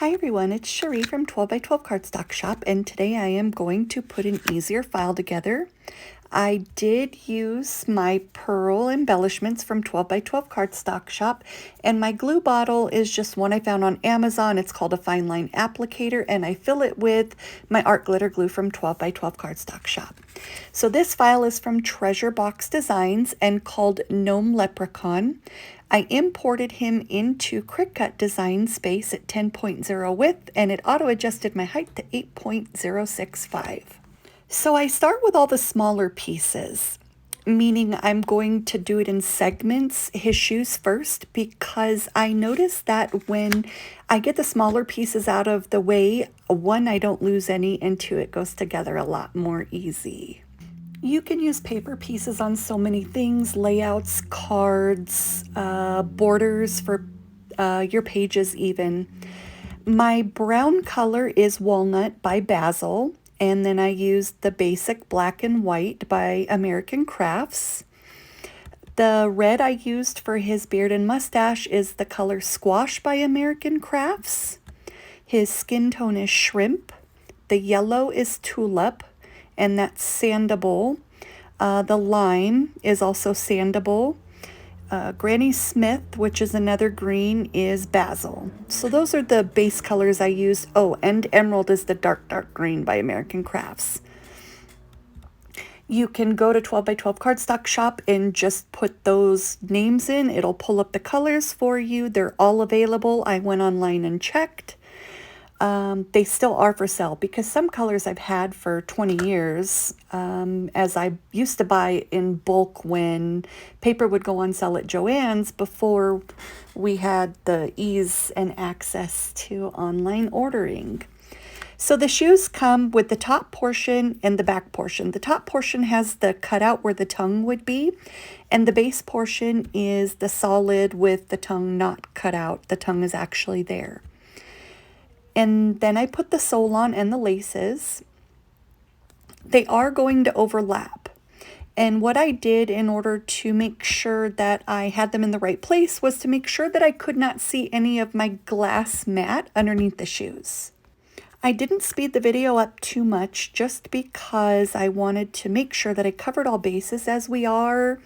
Hi everyone, it's Cherie from 12 by 12 Cardstock Shop, and today I am going to put an easier file together. I did use my pearl embellishments from 12 by 12 Cardstock Shop, and my glue bottle is just one I found on Amazon. It's called a fine line applicator, and I fill it with my art glitter glue from 12 by 12 Cardstock Shop. So this file is from Treasure Box Designs and called Gnome Leprechaun. I imported him into Cricut Design Space at 10.0 width, and it auto-adjusted my height to 8.065. So I start with all the smaller pieces, meaning I'm going to do it in segments, his shoes first, because I noticed that when I get the smaller pieces out of the way, one, I don't lose any, and two, it goes together a lot more easy. You can use paper pieces on so many things, layouts, cards, borders for your pages even. My brown color is Walnut by Basil, and then I used the basic black and white by American Crafts. The red I used for his beard and mustache is the color Squash by American Crafts. His skin tone is Shrimp. The yellow is Tulip, and that's sandable. The lime is also sandable. Granny Smith, which is another green, is Basil. So those are the base colors I used. Oh, and Emerald is the dark green by American Crafts. You can go to 12 by 12 Cardstock Shop and just put those names in. It'll pull up the colors for you. They're all available. I went online and checked. They still are for sale because some colors I've had for 20 years, as I used to buy in bulk when paper would go on sale at Joann's before we had the ease and access to online ordering. So the shoes come with the top portion and the back portion. The top portion has the cutout where the tongue would be, and the base portion is the solid with the tongue not cut out. The tongue is actually there. And then I put the sole on and the laces. They are going to overlap. And what I did in order to make sure that I had them in the right place was to make sure that I could not see any of my glass mat underneath the shoes. I didn't speed the video up too much just because I wanted to make sure that I covered all bases, as we are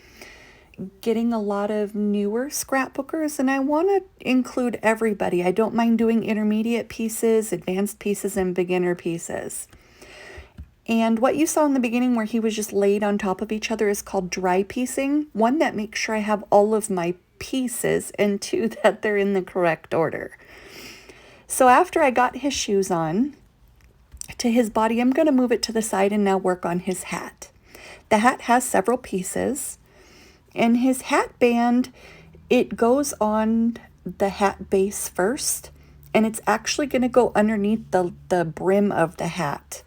getting a lot of newer scrapbookers, and I want to include everybody. I don't mind doing intermediate pieces, advanced pieces, and beginner pieces. And what you saw in the beginning where he was just laid on top of each other is called dry piecing. One, that makes sure I have all of my pieces, and two, that they're in the correct order. So after I got his shoes on to his body, I'm going to move it to the side and now work on his hat. The hat has several pieces. And his hat band, it goes on the hat base first, and it's actually going to go underneath the brim of the hat.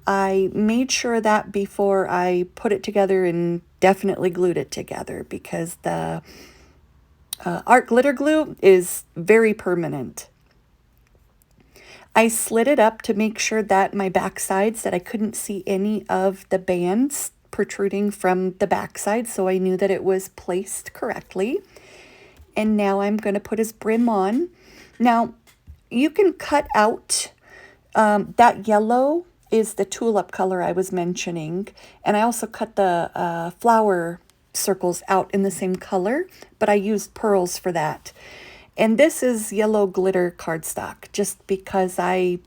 I made sure that before I put it together and definitely glued it together, because the art glitter glue is very permanent. I slid it up to make sure that my back sides, that I couldn't see any of the bands protruding from the backside, so I knew that it was placed correctly. And now I'm going to put his brim on. Now you can cut out that yellow is the tulip color I was mentioning, and I also cut the flower circles out in the same color, but I used pearls for that. And this is yellow glitter cardstock, just because I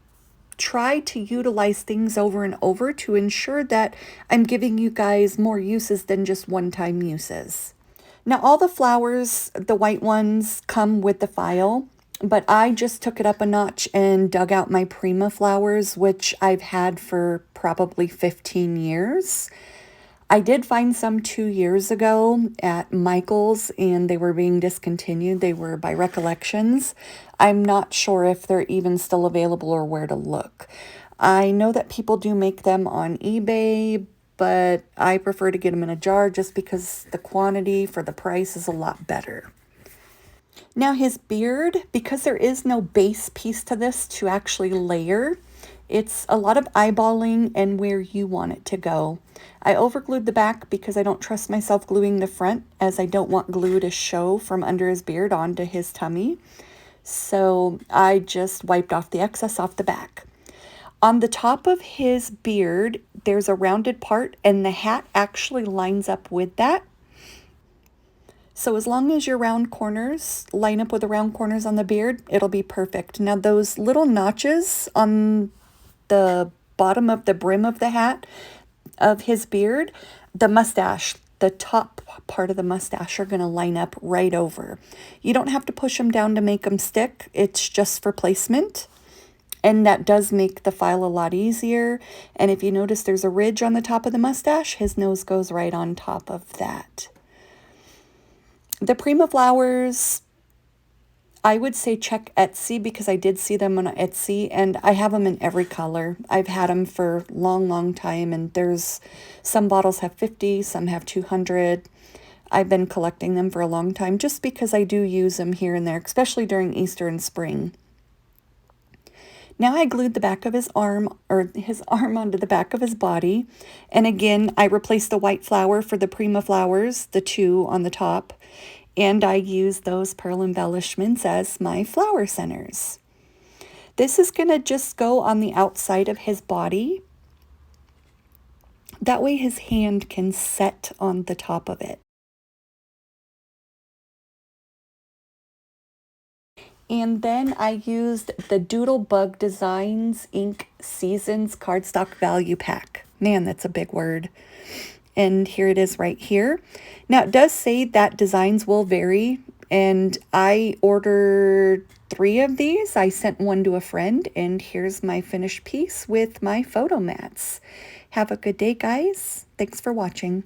try to utilize things over and over to ensure that I'm giving you guys more uses than just one-time uses. Now all the flowers, the white ones, come with the file, but I just took it up a notch and dug out my Prima flowers, which I've had for probably 15 years. I did find some 2 years ago at Michael's, and they were being discontinued. They were by Recollections. I'm not sure if they're even still available or where to look. I know that people do make them on eBay, but I prefer to get them in a jar just because the quantity for the price is a lot better. Now his beard, because there is no base piece to this to actually layer, it's a lot of eyeballing and where you want it to go. I overglued the back because I don't trust myself gluing the front, as I don't want glue to show from under his beard onto his tummy. So I just wiped off the excess off the back. On the top of his beard, there's a rounded part, and the hat actually lines up with that. So as long as your round corners line up with the round corners on the beard, it'll be perfect. Now those little notches on the bottom of the brim of the hat of his beard, the mustache, the top part of the mustache are going to line up right over. You don't have to push them down to make them stick. It's just for placement. And that does make the file a lot easier. And if you notice there's a ridge on the top of the mustache, his nose goes right on top of that. The Prima flowers, I would say check Etsy because I did see them on Etsy and I have them in every color. I've had them for a long, long time, and there's some bottles have 50, some have 200. I've been collecting them for a long time just because I do use them here and there, especially during Easter and spring. Now I glued the back of his arm onto the back of his body. And again, I replaced the white flower for the Prima flowers, the two on the top. And I used those pearl embellishments as my flower centers. This is going to just go on the outside of his body. That way his hand can set on the top of it. And then I used the Doodlebug Designs Inc. Seasons Cardstock Value Pack. Man, that's a big word. And here it is right here. Now it does say that designs will vary, and I ordered 3 of these. I sent one to a friend, and here's my finished piece with my photo mats. Have a good day, guys. Thanks for watching.